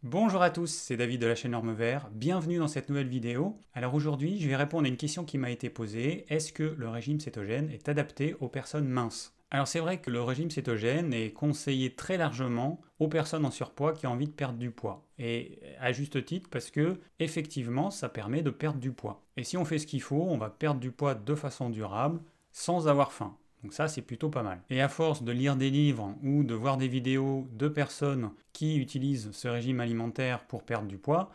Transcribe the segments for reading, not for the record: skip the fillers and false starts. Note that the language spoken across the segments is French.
Bonjour à tous, c'est David de la chaîne Orme Vert, bienvenue dans cette nouvelle vidéo. Alors aujourd'hui, je vais répondre à une question qui m'a été posée, est-ce que le régime cétogène est adapté aux personnes minces? Alors c'est vrai que le régime cétogène est conseillé très largement aux personnes en surpoids qui ont envie de perdre du poids. Et à juste titre parce que effectivement ça permet de perdre du poids. Et si on fait ce qu'il faut, on va perdre du poids de façon durable sans avoir faim. Donc ça, c'est plutôt pas mal. Et à force de lire des livres ou de voir des vidéos de personnes qui utilisent ce régime alimentaire pour perdre du poids,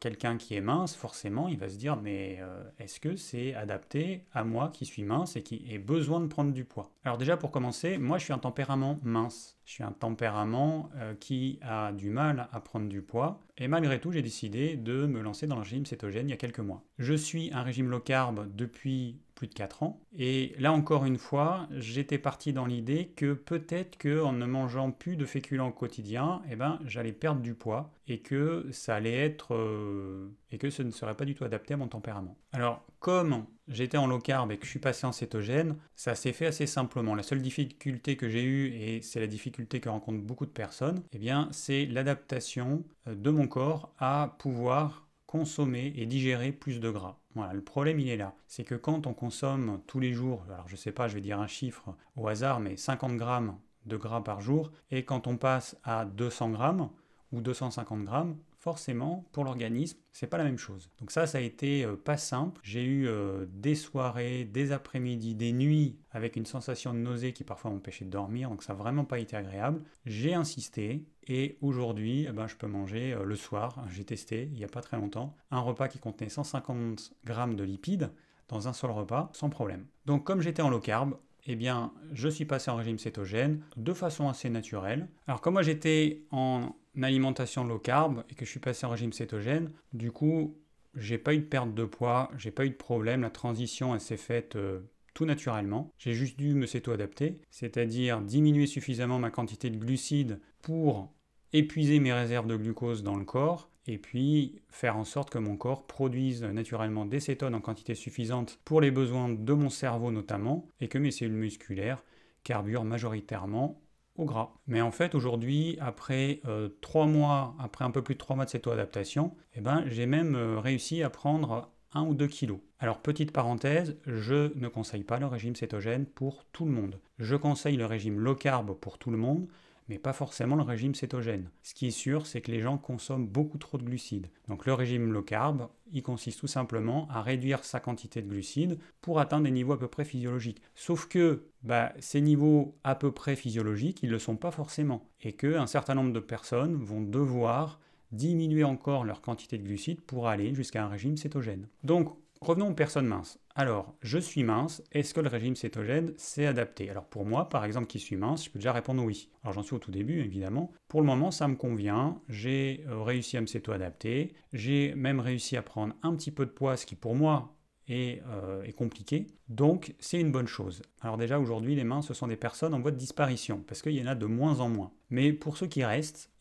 quelqu'un qui est mince, forcément, il va se dire mais est-ce que c'est adapté à moi qui suis mince et qui ai besoin de prendre du poids? Alors déjà pour commencer, moi je suis un tempérament mince. Je suis un tempérament qui a du mal à prendre du poids. Et malgré tout, j'ai décidé de me lancer dans le régime cétogène il y a quelques mois. Je suis un régime low carb depuis plus de 4 ans. Et là encore une fois, j'étais parti dans l'idée que peut-être qu'en ne mangeant plus de féculents au quotidien, j'allais perdre du poids et que ça allait être et que ce ne serait pas du tout adapté à mon tempérament. Alors, comme j'étais en low carb et que je suis passé en cétogène, ça s'est fait assez simplement. La seule difficulté que j'ai eue, et c'est la difficulté que rencontrent beaucoup de personnes, c'est l'adaptation de mon corps à pouvoir consommer et digérer plus de gras. Voilà, le problème il est là. C'est que quand on consomme tous les jours, alors je sais pas, je vais dire un chiffre au hasard, mais 50 grammes de gras par jour, et quand on passe à 200 grammes ou 250 grammes, forcément, pour l'organisme, c'est pas la même chose. Donc ça a été pas simple. J'ai eu des soirées, des après-midi, des nuits avec une sensation de nausée qui parfois m'empêchait de dormir, donc ça n'a vraiment pas été agréable. J'ai insisté et aujourd'hui, je peux manger le soir, j'ai testé il n'y a pas très longtemps, un repas qui contenait 150 grammes de lipides dans un seul repas, sans problème. Donc comme j'étais en low carb, je suis passé en régime cétogène de façon assez naturelle. Alors comme moi j'étais en alimentation low carb et que je suis passé en régime cétogène, du coup, j'ai pas eu de perte de poids, j'ai pas eu de problème, la transition elle s'est faite tout naturellement. J'ai juste dû me céto-adapter, c'est-à-dire diminuer suffisamment ma quantité de glucides pour épuiser mes réserves de glucose dans le corps et puis faire en sorte que mon corps produise naturellement des cétones en quantité suffisante pour les besoins de mon cerveau notamment, et que mes cellules musculaires carburent majoritairement au gras. Mais en fait aujourd'hui, après 3 mois, après un peu plus de 3 mois de céto-adaptation, j'ai même réussi à prendre 1 ou 2 kilos. Alors petite parenthèse, je ne conseille pas le régime cétogène pour tout le monde. Je conseille le régime low carb pour tout le monde, mais pas forcément le régime cétogène. Ce qui est sûr, c'est que les gens consomment beaucoup trop de glucides. Donc le régime low carb, il consiste tout simplement à réduire sa quantité de glucides pour atteindre des niveaux à peu près physiologiques. Sauf que ces niveaux à peu près physiologiques, ils ne le sont pas forcément. Et qu'un certain nombre de personnes vont devoir diminuer encore leur quantité de glucides pour aller jusqu'à un régime cétogène. Donc revenons aux personnes minces. Alors, je suis mince, est-ce que le régime cétogène s'est adapté? Alors pour moi, par exemple, qui suis mince, je peux déjà répondre oui. Alors j'en suis au tout début, évidemment. Pour le moment, ça me convient, j'ai réussi à me céto-adapter, j'ai même réussi à prendre un petit peu de poids, ce qui pour moi est compliqué, donc c'est une bonne chose. Alors déjà aujourd'hui les minces ce sont des personnes en voie de disparition, parce qu'il y en a de moins en moins. Mais pour ceux qui restent,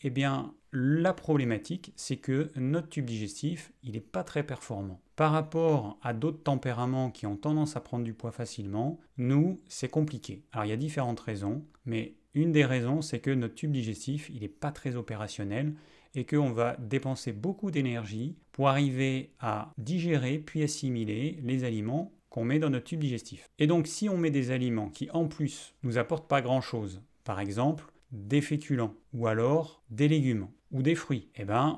la problématique c'est que notre tube digestif il n'est pas très performant. Par rapport à d'autres tempéraments qui ont tendance à prendre du poids facilement, nous c'est compliqué. Alors il y a différentes raisons, mais une des raisons c'est que notre tube digestif il n'est pas très opérationnel, et qu'on va dépenser beaucoup d'énergie pour arriver à digérer puis assimiler les aliments qu'on met dans notre tube digestif. Et donc si on met des aliments qui en plus nous apportent pas grand chose, par exemple des féculents ou alors des légumes ou des fruits,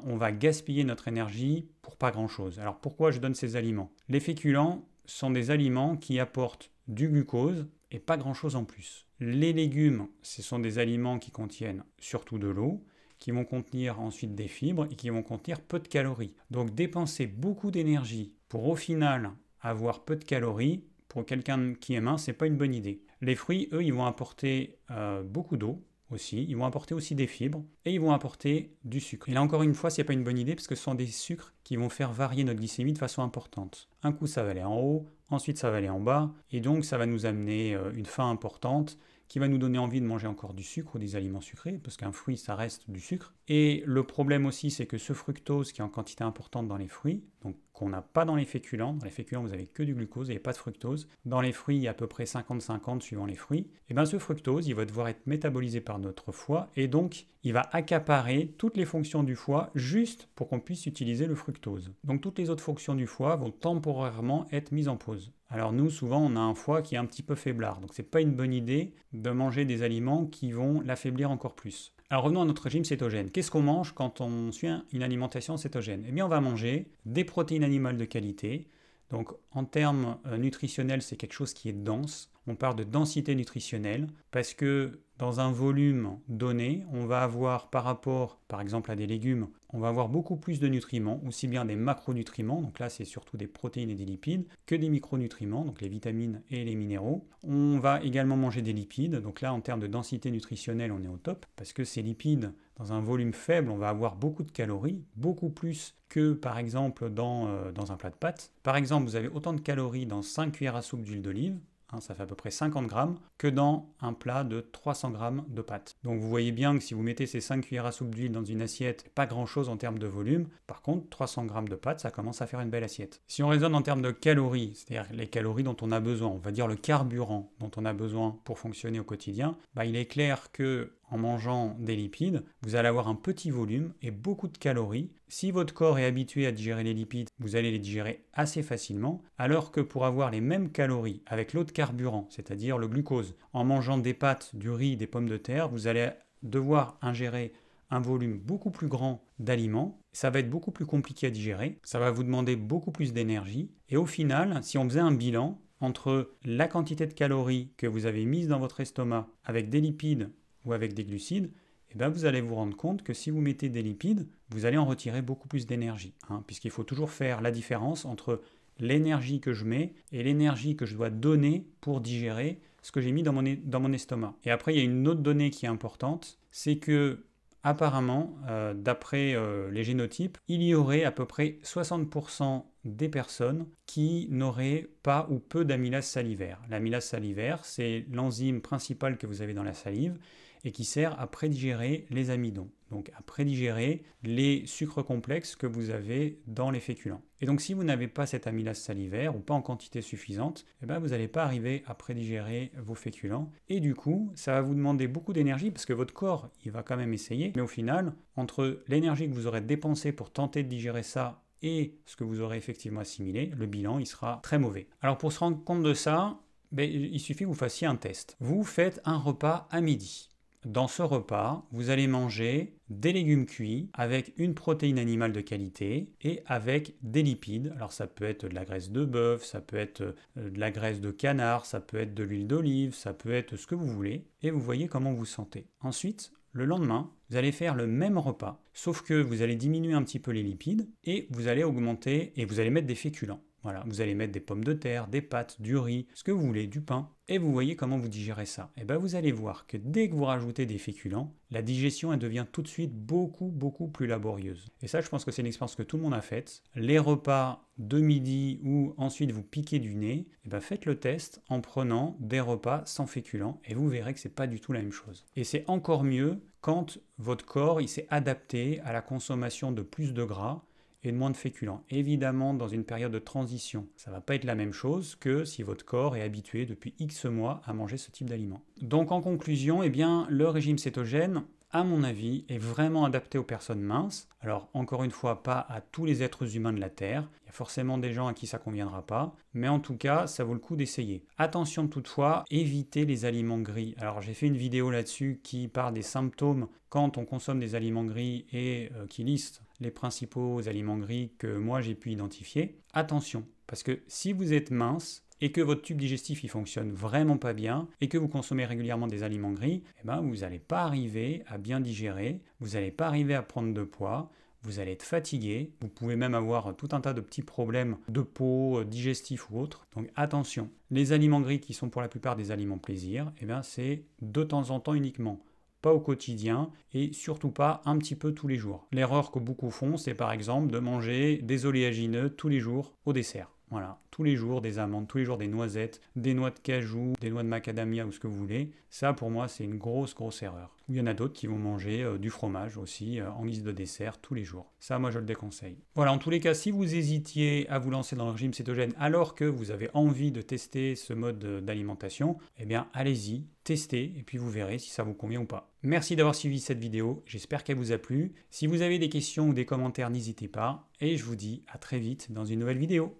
on va gaspiller notre énergie pour pas grand chose. Alors pourquoi je donne ces aliments? Les féculents sont des aliments qui apportent du glucose et pas grand chose en plus. Les légumes, ce sont des aliments qui contiennent surtout de l'eau, qui vont contenir ensuite des fibres et qui vont contenir peu de calories. Donc dépenser beaucoup d'énergie pour au final avoir peu de calories, pour quelqu'un qui est mince, c'est pas une bonne idée. Les fruits, eux, ils vont apporter beaucoup d'eau aussi, ils vont apporter aussi des fibres et ils vont apporter du sucre. Et là encore une fois, c'est pas une bonne idée parce que ce sont des sucres qui vont faire varier notre glycémie de façon importante. Un coup, ça va aller en haut, ensuite ça va aller en bas et donc ça va nous amener une faim importante qui va nous donner envie de manger encore du sucre ou des aliments sucrés, parce qu'un fruit, ça reste du sucre. Et le problème aussi, c'est que ce fructose qui est en quantité importante dans les fruits, donc qu'on n'a pas dans les féculents, vous n'avez que du glucose, il n'y a pas de fructose. Dans les fruits, il y a à peu près 50-50 suivant les fruits. Et bien ce fructose, il va devoir être métabolisé par notre foie, et donc il va accaparer toutes les fonctions du foie juste pour qu'on puisse utiliser le fructose. Donc toutes les autres fonctions du foie vont temporairement être mises en pause. Alors nous, souvent, on a un foie qui est un petit peu faiblard, donc c'est pas une bonne idée de manger des aliments qui vont l'affaiblir encore plus. Alors revenons à notre régime cétogène. Qu'est-ce qu'on mange quand on suit une alimentation cétogène? Eh bien on va manger des protéines animales de qualité. Donc en termes nutritionnels, c'est quelque chose qui est dense. On parle de densité nutritionnelle parce que dans un volume donné, on va avoir par rapport par exemple à des légumes, on va avoir beaucoup plus de nutriments, aussi bien des macronutriments, donc là c'est surtout des protéines et des lipides, que des micronutriments, donc les vitamines et les minéraux. On va également manger des lipides, donc là en termes de densité nutritionnelle on est au top, parce que ces lipides, dans un volume faible, on va avoir beaucoup de calories, beaucoup plus que par exemple dans un plat de pâtes. Par exemple, vous avez autant de calories dans 5 cuillères à soupe d'huile d'olive, ça fait à peu près 50 grammes, que dans un plat de 300 grammes de pâtes. Donc vous voyez bien que si vous mettez ces 5 cuillères à soupe d'huile dans une assiette, pas grand chose en termes de volume. Par contre, 300 grammes de pâtes, ça commence à faire une belle assiette. Si on raisonne en termes de calories, c'est-à-dire les calories dont on a besoin, on va dire le carburant dont on a besoin pour fonctionner au quotidien, il est clair que en mangeant des lipides, vous allez avoir un petit volume et beaucoup de calories. Si votre corps est habitué à digérer les lipides, vous allez les digérer assez facilement, alors que pour avoir les mêmes calories avec l'autre carburant, c'est-à-dire le glucose, en mangeant des pâtes, du riz, des pommes de terre, vous allez devoir ingérer un volume beaucoup plus grand d'aliments. Ça va être beaucoup plus compliqué à digérer, ça va vous demander beaucoup plus d'énergie. Et au final, si on faisait un bilan entre la quantité de calories que vous avez mise dans votre estomac avec des lipides ou avec des glucides, vous allez vous rendre compte que si vous mettez des lipides, vous allez en retirer beaucoup plus d'énergie, puisqu'il faut toujours faire la différence entre l'énergie que je mets et l'énergie que je dois donner pour digérer ce que j'ai mis dans mon estomac. Et après, il y a une autre donnée qui est importante, c'est que apparemment, d'après les génotypes, il y aurait à peu près 60% des personnes qui n'auraient pas ou peu d'amylase salivaire. L'amylase salivaire, c'est l'enzyme principale que vous avez dans la salive et qui sert à prédigérer les amidons, donc à prédigérer les sucres complexes que vous avez dans les féculents. Et donc si vous n'avez pas cette amylase salivaire ou pas en quantité suffisante, vous n'allez pas arriver à prédigérer vos féculents et du coup ça va vous demander beaucoup d'énergie parce que votre corps il va quand même essayer, mais au final entre l'énergie que vous aurez dépensée pour tenter de digérer ça et ce que vous aurez effectivement assimilé, le bilan il sera très mauvais. Alors pour se rendre compte de ça, il suffit que vous fassiez un test. Vous faites un repas à midi. Dans ce repas, vous allez manger des légumes cuits avec une protéine animale de qualité et avec des lipides. Alors ça peut être de la graisse de bœuf, ça peut être de la graisse de canard, ça peut être de l'huile d'olive, ça peut être ce que vous voulez. Et vous voyez comment vous sentez. Ensuite, le lendemain, vous allez faire le même repas, sauf que vous allez diminuer un petit peu les lipides et vous allez augmenter et vous allez mettre des féculents. Voilà, vous allez mettre des pommes de terre, des pâtes, du riz, ce que vous voulez, du pain. Et vous voyez comment vous digérez ça. Et vous allez voir que dès que vous rajoutez des féculents, la digestion elle devient tout de suite beaucoup plus laborieuse. Et ça, je pense que c'est une expérience que tout le monde a faite. Les repas de midi où ensuite vous piquez du nez, faites le test en prenant des repas sans féculents et vous verrez que c'est pas du tout la même chose. Et c'est encore mieux quand votre corps il s'est adapté à la consommation de plus de gras et de moins de féculents. Évidemment, dans une période de transition, ça ne va pas être la même chose que si votre corps est habitué depuis X mois à manger ce type d'aliments. Donc en conclusion, le régime cétogène, à mon avis, est vraiment adapté aux personnes minces. Alors encore une fois, pas à tous les êtres humains de la Terre. Il y a forcément des gens à qui ça ne conviendra pas. Mais en tout cas, ça vaut le coup d'essayer. Attention toutefois, évitez les aliments gris. Alors j'ai fait une vidéo là-dessus qui parle des symptômes quand on consomme des aliments gris et qui liste les principaux aliments gris que moi j'ai pu identifier. Attention, parce que si vous êtes mince, et que votre tube digestif il fonctionne vraiment pas bien et que vous consommez régulièrement des aliments gris, vous n'allez pas arriver à bien digérer, vous n'allez pas arriver à prendre de poids, vous allez être fatigué, vous pouvez même avoir tout un tas de petits problèmes de peau, digestifs ou autres. Donc attention, les aliments gris qui sont pour la plupart des aliments plaisir, c'est de temps en temps uniquement. Pas au quotidien et surtout pas un petit peu tous les jours. L'erreur que beaucoup font, c'est par exemple de manger des oléagineux tous les jours au dessert. Voilà, tous les jours des amandes, tous les jours des noisettes, des noix de cajou, des noix de macadamia ou ce que vous voulez. Ça, pour moi, c'est une grosse erreur. Ou il y en a d'autres qui vont manger du fromage aussi en guise de dessert tous les jours. Ça, moi, je le déconseille. Voilà, en tous les cas, si vous hésitiez à vous lancer dans le régime cétogène alors que vous avez envie de tester ce mode d'alimentation, eh bien, allez-y, testez et puis vous verrez si ça vous convient ou pas. Merci d'avoir suivi cette vidéo, j'espère qu'elle vous a plu. Si vous avez des questions ou des commentaires, n'hésitez pas. Et je vous dis à très vite dans une nouvelle vidéo.